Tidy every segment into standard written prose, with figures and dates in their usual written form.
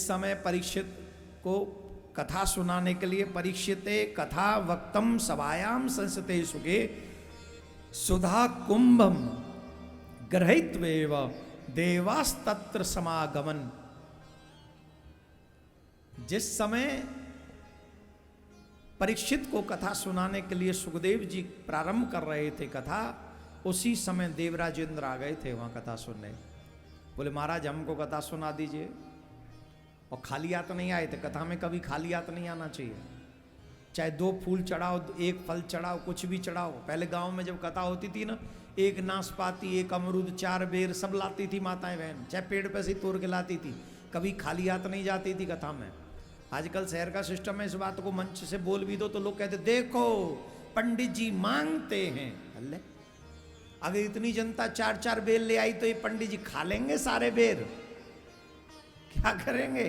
जिस समय परीक्षित को कथा सुनाने के लिए परीक्षिते कथा वक्तम सभायाम संसते सुखे सुधा कुंभम ग्रहीत्वेव देवास्तत्र समागमन। जिस समय परीक्षित को कथा सुनाने के लिए सुखदेव जी प्रारंभ कर रहे थे कथा, उसी समय देवराज इंद्र आ गए थे वहां कथा सुनने। बोले महाराज हमको कथा सुना दीजिए। और खाली हाथ नहीं आए थे, कथा में कभी खाली हाथ नहीं आना चाहिए। चाहे 2 फूल चढ़ाओ, 1 फल चढ़ाओ, कुछ भी चढ़ाओ। पहले गांव में जब कथा होती थी ना, 1 नाशपाती, 1 अमरूद, 4 बेर सब लाती थी माताएं बहन, चाहे पेड़ पे से तोड़ के लाती थी। कभी खाली हाथ नहीं जाती थी कथा में। आजकल शहर का सिस्टम है, इस बात को मंच से बोल भी दो तो लोग कहते देखो पंडित जी मांगते हैं। अल्ले अगर इतनी जनता 4-4 बेर ले आई तो ये पंडित जी खा लेंगे सारे बेर, क्या करेंगे?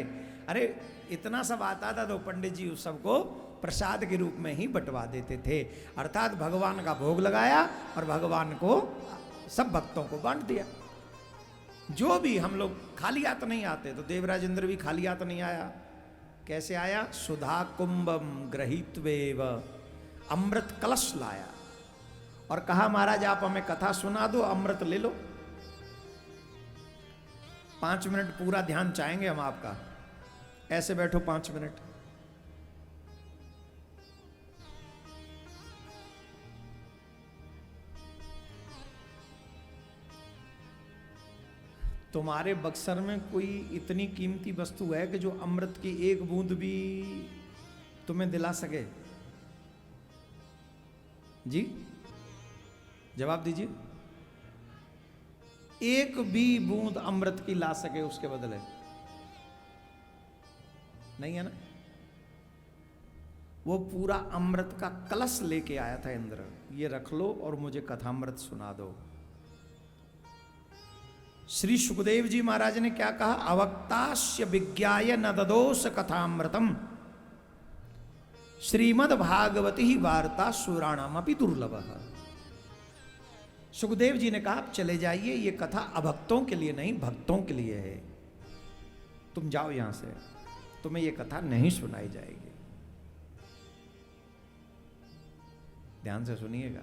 अरे इतना सब आता था तो पंडित जी उस सबको प्रसाद के रूप में ही बंटवा देते थे। अर्थात भगवान का भोग लगाया और भगवान को सब भक्तों को बांट दिया। जो भी हम लोग खाली हाथ नहीं आते, तो देवराज इंद्र भी खाली हाथ नहीं आया। कैसे आया? सुधा कुंभम गृहीत्वेव, अमृत कलश लाया और कहा महाराज आप हमें कथा सुना दो, अमृत ले लो। 5 मिनट पूरा ध्यान चाहेंगे हम आपका। ऐसे बैठो 5 मिनट। तुम्हारे बक्सर में कोई इतनी कीमती वस्तु है कि जो अमृत की 1 बूंद भी तुम्हें दिला सके? जी जवाब दीजिए। 1 भी बूंद अमृत की ला सके उसके बदले? नहीं है ना। वो पूरा अमृत का कलश लेके आया था इंद्र। ये रख लो और मुझे कथामृत सुना दो। श्री सुखदेव जी महाराज ने क्या कहा? अवक्तास्य विज्ञाय न ददोस कथामृतम श्रीमद् भागवती ही वार्ता सुराणाम अपि दुर्लभ। सुखदेव जी ने कहा आप चले जाइए, ये कथा अभक्तों के लिए नहीं भक्तों के लिए है। तुम जाओ यहां से, तुम्हें ये कथा नहीं सुनाई जाएगी। ध्यान से सुनिएगा।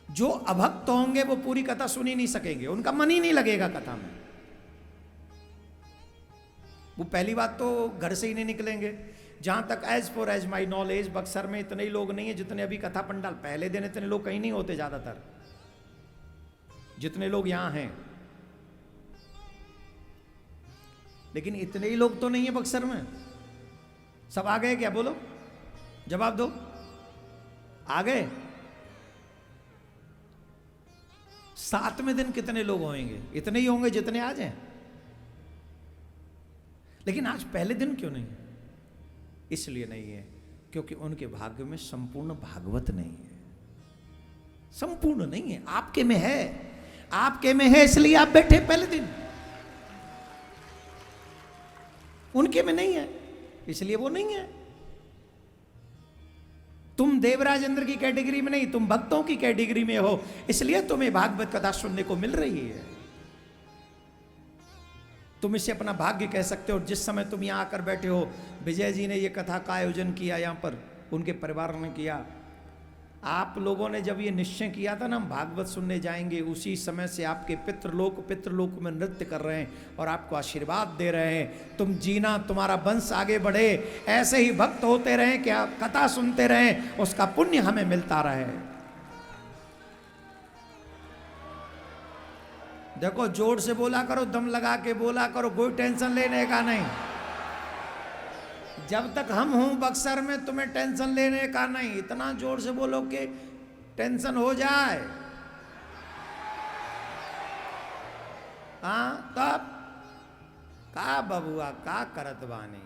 जो अभक्त होंगे वो पूरी कथा सुन ही नहीं सकेंगे, उनका मन ही नहीं लगेगा कथा में। वो पहली बात तो घर से ही नहीं निकलेंगे। जहां तक as far as my knowledge Buxar में इतने ही लोग नहीं है जितने अभी कथा पंडाल, पहले दिन इतने लोग कहीं नहीं होते ज्यादातर जितने लोग यहां हैं। लेकिन इतने ही लोग तो नहीं है बक्सर में। सब आ गए क्या? बोलो, जवाब दो। आ गए? 7वें दिन कितने लोग होंगे? इतने ही होंगे जितने आज हैं। लेकिन आज पहले दिन क्यों नहीं है? इसलिए नहीं है क्योंकि उनके भाग्य में संपूर्ण भागवत नहीं है। संपूर्ण नहीं है, आपके में है। आपके में है इसलिए आप बैठे पहले दिन। उनके में नहीं है इसलिए वो नहीं है। तुम देवराज इंद्र की कैटेगरी में नहीं, तुम भक्तों की कैटेगरी में हो, इसलिए तुम्हें भागवत कथा सुनने को मिल रही है। तुम इसे अपना भाग्य कह सकते हो। जिस समय तुम यहां आकर बैठे हो, विजय जी ने यह कथा का आयोजन किया, यहां पर उनके परिवार ने किया। आप लोगों ने जब ये निश्चय किया था ना हम भागवत सुनने जाएंगे, उसी समय से आपके पितृलोक में नृत्य कर रहे हैं और आपको आशीर्वाद दे रहे हैं। तुम जीना, तुम्हारा वंश आगे बढ़े, ऐसे ही भक्त होते रहें, क्या कथा सुनते रहें, उसका पुण्य हमें मिलता रहे। देखो जोर से बोला करो, दम लगा के बोला करो, कोई टेंशन लेने का नहीं। जब तक हम हूं बक्सर में तुम्हें टेंशन लेने का नहीं। इतना जोर से बोलो कि टेंशन हो जाए। हाँ तब का बबुआ का करत बानी।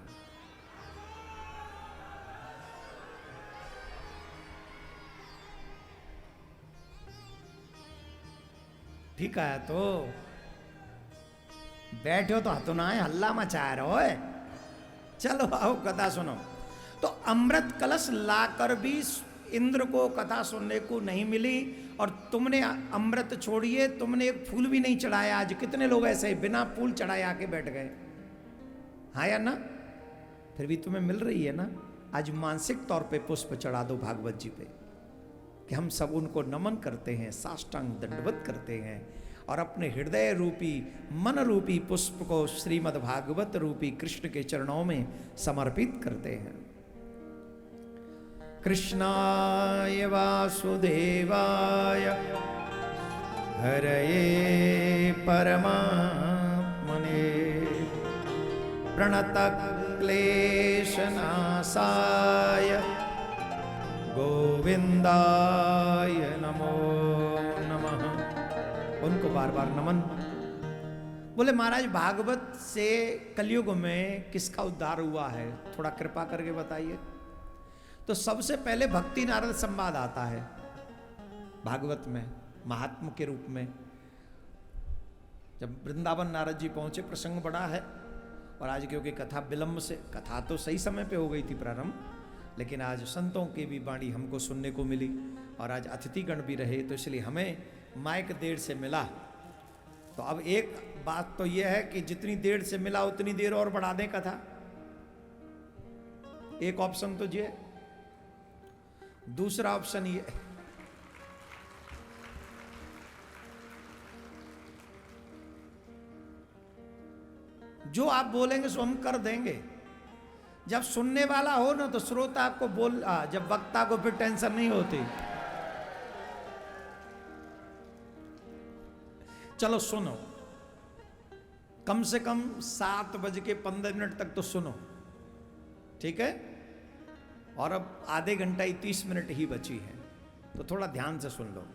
ठीक है तो बैठो तो हतो ना हल्ला मचा रहे हो। चलो आओ कथा सुनो। तो अमृत कलश लाकर भी इंद्र को कथा सुनने को नहीं मिली और तुमने अमृत छोड़िए, तुमने एक फूल भी नहीं चढ़ाया। आज कितने लोग ऐसे बिना फूल चढ़ाए आके बैठ गए। हाँ या ना? फिर भी तुम्हें मिल रही है ना? आज मानसिक तौर पे पुष्प चढ़ा दो भागवत जी पे कि हम सब उनको नमन करते हैं, साष्टांग दंडवत करते हैं और अपने हृदय रूपी मन रूपी पुष्प को श्रीमद् भागवत रूपी कृष्ण के चरणों में समर्पित करते हैं। कृष्णाय वासुदेवाय हरये परमात्मने प्रणतक्लेशनाशाय गोविंदाय नमो नमः। उनको बार बार नमन। बोले महाराज भागवत से कलयुग में किसका उद्धार हुआ है, थोड़ा कृपा करके बताइए। तो सबसे पहले भक्ति नारद संवाद आता है भागवत में महात्मा के रूप में। जब वृंदावन नारद जी पहुंचे, प्रसंग बड़ा है और आज क्योंकि कथा विलंब से, कथा तो सही समय पे हो गई थी प्रारंभ, लेकिन आज संतों की भी वाणी हमको सुनने को मिली और आज अतिथिगण भी रहे, तो इसलिए हमें माइक देर से मिला। तो अब एक बात तो यह है कि जितनी देर से मिला उतनी देर और बढ़ा दें कथा, एक ऑप्शन तो ये। दूसरा ऑप्शन ये, जो आप बोलेंगे सो हम कर देंगे। जब सुनने वाला हो ना तो श्रोता को बोल, जब वक्ता को फिर टेंशन नहीं होती। चलो सुनो, कम से कम 7:15 तक तो सुनो, ठीक है? और अब आधे घंटा ही 30 मिनट ही बची है, तो थोड़ा ध्यान से सुन लो।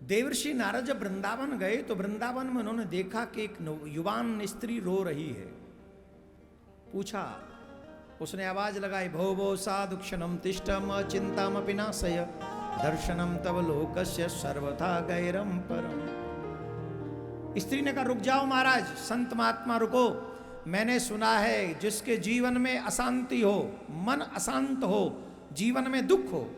देवर्षि नारद जब वृंदावन गए तो वृंदावन में उन्होंने देखा कि एक युवान स्त्री रो रही है। पूछा, उसने आवाज लगाई, भो भो साधु क्षणम तिष्ठम चिंतामपि नाशय दर्शनम तव लोकस्य सर्वथा गैरम परम। स्त्री ने कहा, रुक जाओ महाराज, संत महात्मा रुको। मैंने सुना है जिसके जीवन में अशांति हो, मन अशांत हो, जीवन में दुख हो,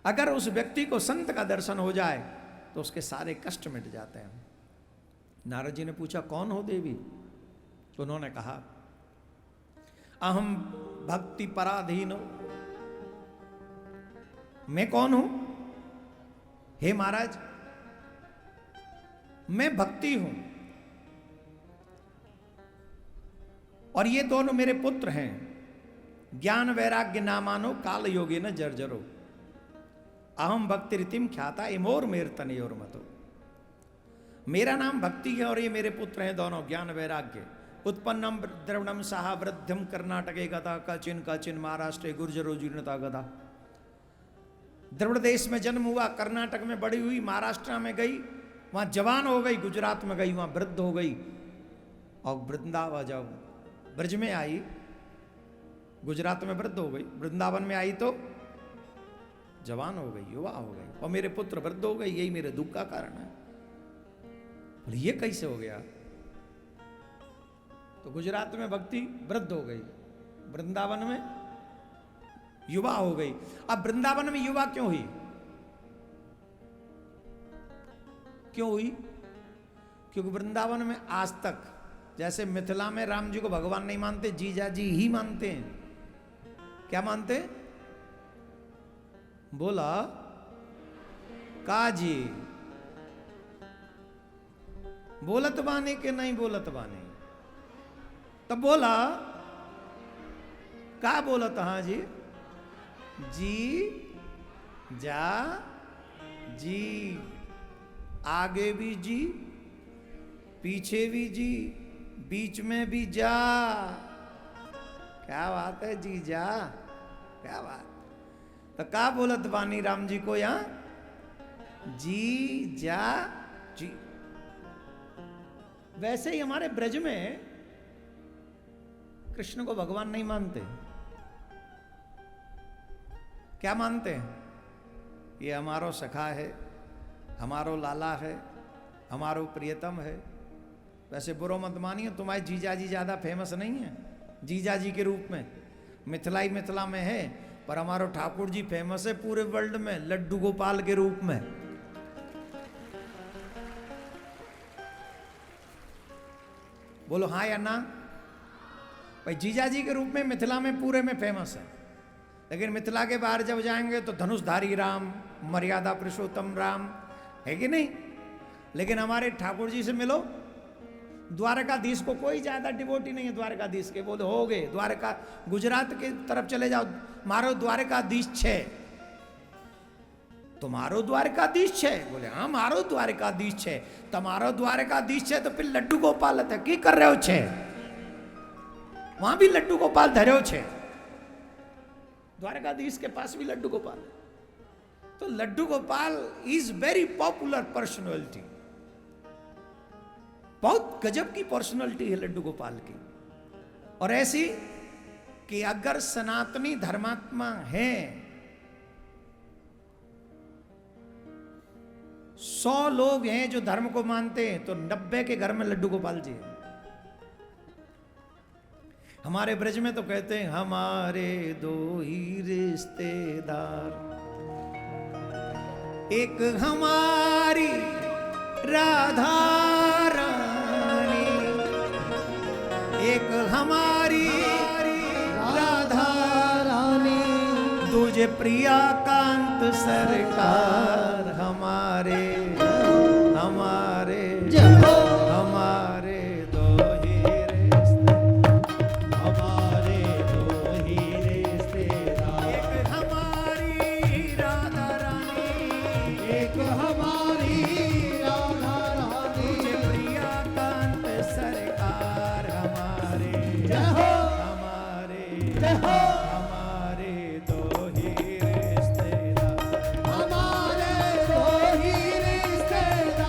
अगर उस व्यक्ति को संत का दर्शन हो जाए तो उसके सारे कष्ट मिट जाते हैं। नारद जी ने पूछा, कौन हो देवी? तो उन्होंने कहा, अहम भक्ति पराधीनो। मैं कौन हूं? हे महाराज, मैं भक्ति हूं और ये दोनों मेरे पुत्र हैं। ज्ञान वैराग्य नामानो काल योगे न जर्जरो। अहम भक्ति रीतिम ख्याता इमोर मेर तनयोर मतो। मेरा नाम भक्ति है और ये मेरे पुत्र हैं दोनों, ज्ञान वैराग्य। उत्पन्नम द्रवणम साहा वृद्धम कर्नाटके गदा काचिन काचिन महाराष्ट्र गुर्जरो जीर्णता गदा। द्रविड़ देश में जन्म हुआ, कर्नाटक में बड़ी हुई, महाराष्ट्र में गई, वहां जवान हो गई, गुजरात में गई, वहां वृद्ध हो गई, और वृंदावन जब ब्रज में आई, गुजरात में वृद्ध हो गई, वृंदावन में आई तो जवान हो गई, युवा हो गई, और मेरे पुत्र वृद्ध हो गई। यही मेरे दुख का कारण है। बोले ये कैसे हो गया? तो गुजरात में भक्ति वृद्ध हो गई, वृंदावन में युवा हो गई। अब वृंदावन में युवा क्यों हुई? क्यों हुई? क्योंकि वृंदावन में आज तक, जैसे मिथिला में राम जी को भगवान नहीं मानते, जीजा जी ही मानते हैं। क्या मानते हैं? बोला काजी बोलत बाने के नहीं बोलत बाने? तब बोला का बोलत? हाँ जी, जी जा जी, आगे भी जी, पीछे भी जी, बीच में भी जा। क्या बात है जी जा, क्या बात। तो का बोलत बानी राम जी को यहां? जी जा जी। वैसे ही हमारे ब्रज में कृष्ण को भगवान नहीं मानते। क्या मानते हैं? ये हमारो सखा है, हमारो लाला है, हमारो प्रियतम है। वैसे बुरो मत मानिए, तुम्हारे जीजा जी ज्यादा फेमस नहीं है जीजा जी के रूप में। मिथिला ही मिथिला में है, पर हमारो ठाकुर जी फेमस है पूरे वर्ल्ड में लड्डू गोपाल के रूप में। बोलो हाँ या ना। भाई जीजा जी के रूप में मिथिला में पूरे में फेमस है, लेकिन मिथिला के बाहर जब जाएंगे तो धनुषधारी राम, मर्यादा पुरुषोत्तम राम, है कि नहीं। लेकिन हमारे ठाकुर जी से मिलो, द्वारकाधीश को कोई ज्यादा डिवोटी नहीं है द्वारकाधीश के। बोले हो गए द्वारका, गुजरात के तरफ चले जाओ, मारो द्वारकाधीश छे, तुम्हारो द्वारकाधीश छे। बोले हाँ मारो द्वारकाधीश छे, तुम्हारो द्वारकाधीश छे तो फिर लड्डू गोपाल थे की कर रहे हो छे, वहां भी लड्डू गोपाल धरे हो छे, द्वारकाधीश के पास भी लड्डू गोपाल। तो Laddu Gopal is very popular personality, बहुत गजब की पर्सनैलिटी है लड्डू गोपाल की। और ऐसी कि अगर सनातनी धर्मात्मा है, 100 लोग हैं जो धर्म को मानते हैं तो 90 के घर में लड्डू गोपाल जी हैं। हमारे ब्रज में तो कहते हैं हमारे 2 ही रिश्तेदार, एक हमारी राधा रानी, एक हमारी राधा रानी, दूजे प्रिया कांत सरकार। हमारे हमारे हमारे 2 ही रिश्ते, हमारे 2 ही रिश्तेदार, एक हमारी राधा रानी, एक हमारी राधा रानी, प्रिया कांत सरकार। हमारे हमारे हमारे 2 ही रिश्तेदार, हमारे 2 ही रिश्तेदार।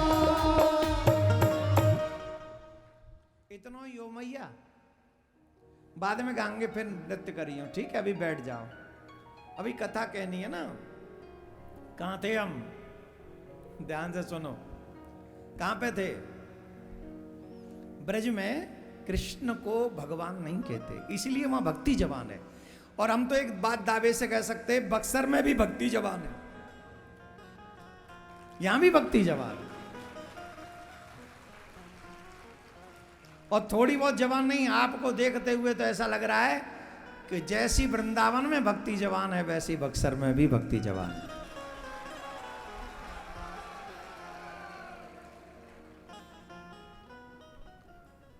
इतना यो मैया, बाद में गाएंगे फिर नृत्य करियो, ठीक है। अभी बैठ जाओ, अभी कथा कहनी है ना। कहां थे हम, ध्यान से सुनो। कहां पे थे? ब्रज में कृष्ण को भगवान नहीं कहते, इसीलिए वहां भक्ति जवान है। और हम तो एक बात दावे से कह सकते हैं, बक्सर में भी भक्ति जवान है, यहां भी भक्ति जवान है। और थोड़ी बहुत जवान नहीं, आपको देखते हुए तो ऐसा लग रहा है कि जैसी वृंदावन में भक्ति जवान है वैसी बक्सर में भी भक्ति जवान है।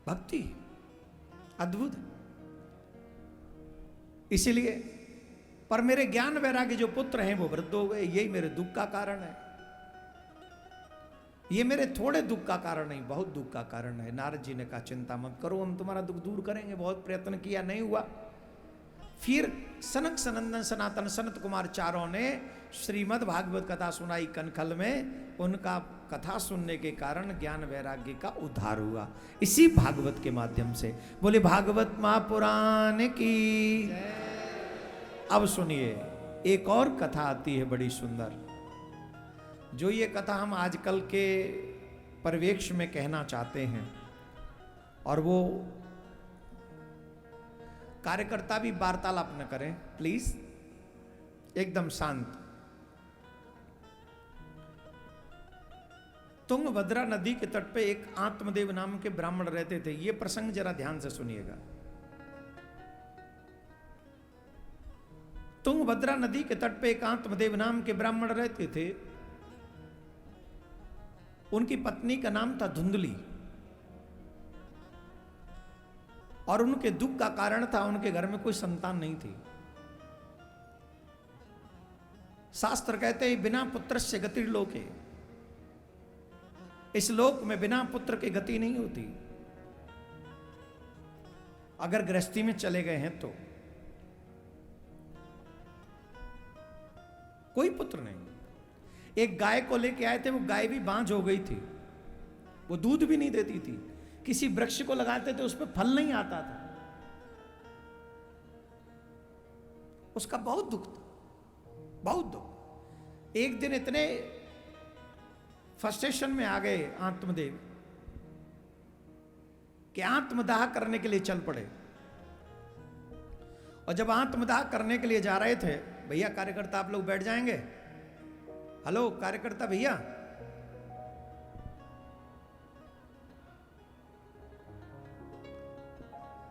भक्ति अद्भुत, इसीलिए। पर मेरे ज्ञान वैराग्य जो पुत्र हैं वो वृद्ध हो गए, यही मेरे दुख का कारण है। ये मेरे थोड़े दुख का कारण नहीं, बहुत दुख का कारण है। नारद जी ने कहा चिंता मत करो, हम तुम्हारा दुख दूर करेंगे। बहुत प्रयत्न किया, नहीं हुआ। फिर सनक सनंदन सनातन सनत कुमार चारों ने श्रीमद् भागवत कथा सुनाई कनखल में। उनका कथा सुनने के कारण ज्ञान वैराग्य का उद्धार हुआ, इसी भागवत के माध्यम से। बोले भागवत महापुराण की। अब सुनिए, एक और कथा आती है बड़ी सुंदर, जो ये कथा हम आजकल के परिवेश में कहना चाहते हैं। और वो कार्यकर्ता भी वार्तालाप न करें प्लीज, एकदम शांत। तुंगभद्रा नदी के तट पे एक आत्मदेव नाम के ब्राह्मण रहते थे। ये प्रसंग जरा ध्यान से सुनिएगा। तुंगभद्रा नदी के तट पे एक आत्मदेव नाम के ब्राह्मण रहते थे। उनकी पत्नी का नाम था धुंधली, और उनके दुख का कारण था उनके घर में कोई संतान नहीं थी। शास्त्र कहते हैं बिना पुत्र से गति लोके, इस लोक में बिना पुत्र की गति नहीं होती। अगर गृहस्थी में चले गए हैं तो कोई पुत्र नहीं। एक गाय को लेके आए थे, वो गाय भी बांझ हो गई थी, वो दूध भी नहीं देती थी। किसी वृक्ष को लगाते थे, उस पर फल नहीं आता था। उसका बहुत दुख था, बहुत दुख। एक दिन इतने फ्रस्ट्रेशन में आ गए आत्मदेव कि आत्मदाह करने के लिए चल पड़े। और जब आत्मदाह करने के लिए जा रहे थे, भैया कार्यकर्ता आप लोग बैठ जाएंगे। हेलो कार्यकर्ता भैया,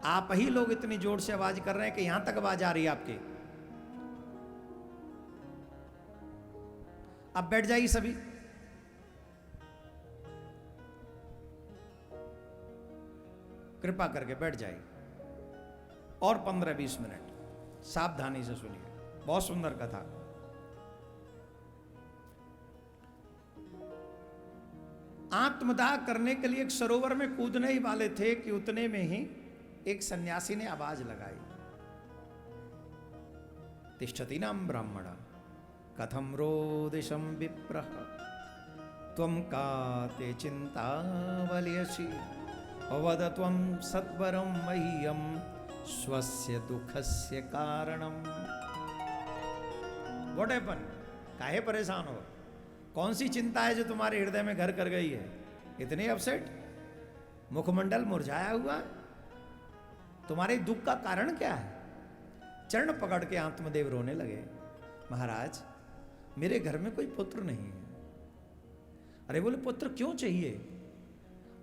आप ही लोग इतनी जोर से आवाज कर रहे हैं कि यहां तक आवाज आ रही है आपकी। अब बैठ जाइए सभी। कृपा करके बैठ जाइए और 15-20 मिनट सावधानी से सुनिए, बहुत सुंदर कथा। आत्मदाह करने के लिए एक सरोवर में कूदने ही वाले थे कि उतने में ही एक सन्यासी ने आवाज लगाई, तिष्ठति नाम ब्राह्मण कथम रोदिशम विप्रः त्वं काते चिंतावलियसि वद त्वं सत्वरं मह्यं स्वस्य दुखस्य कारणम। What happen? काहे परेशान हो? कौन सी चिंता है जो तुम्हारे हृदय में घर कर गई है? इतने अपसेट, मुखमंडल मुरझाया हुआ है, तुम्हारे दुख का कारण क्या है? चरण पकड़ के आत्मदेव रोने लगे, महाराज मेरे घर में कोई पुत्र नहीं है। अरे बोले पुत्र क्यों चाहिए?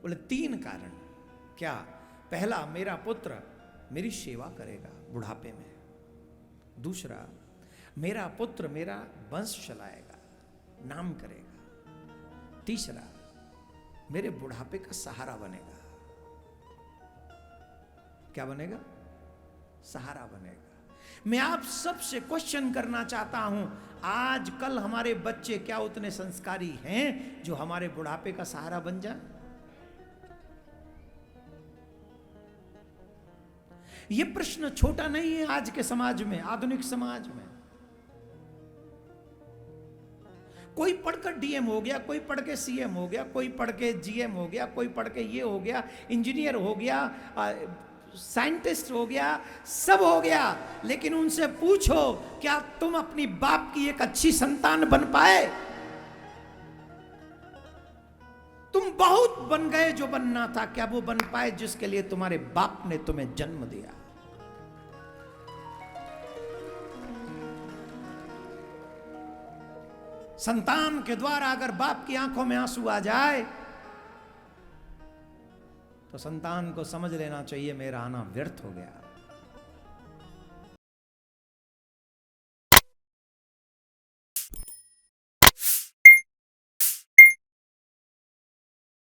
बोले 3 कारण। क्या? पहला, मेरा पुत्र मेरी सेवा करेगा बुढ़ापे में। दूसरा, मेरा पुत्र मेरा वंश चलाएगा, नाम करेगा। तीसरा, मेरे बुढ़ापे का सहारा बनेगा। क्या बनेगा? सहारा बनेगा। मैं आप सबसे क्वेश्चन करना चाहता हूं, आज कल हमारे बच्चे क्या उतने संस्कारी हैं जो हमारे बुढ़ापे का सहारा बन जाए? यह प्रश्न छोटा नहीं है आज के समाज में, आधुनिक समाज में। कोई पढ़कर डीएम हो गया, कोई पढ़ के सीएम हो गया, कोई पढ़ के जीएम हो गया, कोई पढ़ के ये हो गया, इंजीनियर हो गया, साइंटिस्ट हो गया, सब हो गया। लेकिन उनसे पूछो क्या तुम अपनी बाप की एक अच्छी संतान बन पाए? तुम बहुत बन गए जो बनना था, क्या वो बन पाए जिसके लिए तुम्हारे बाप ने तुम्हें जन्म दिया? संतान के द्वारा अगर बाप की आंखों में आंसू आ जाए तो संतान को समझ लेना चाहिए मेरा आना व्यर्थ हो गया।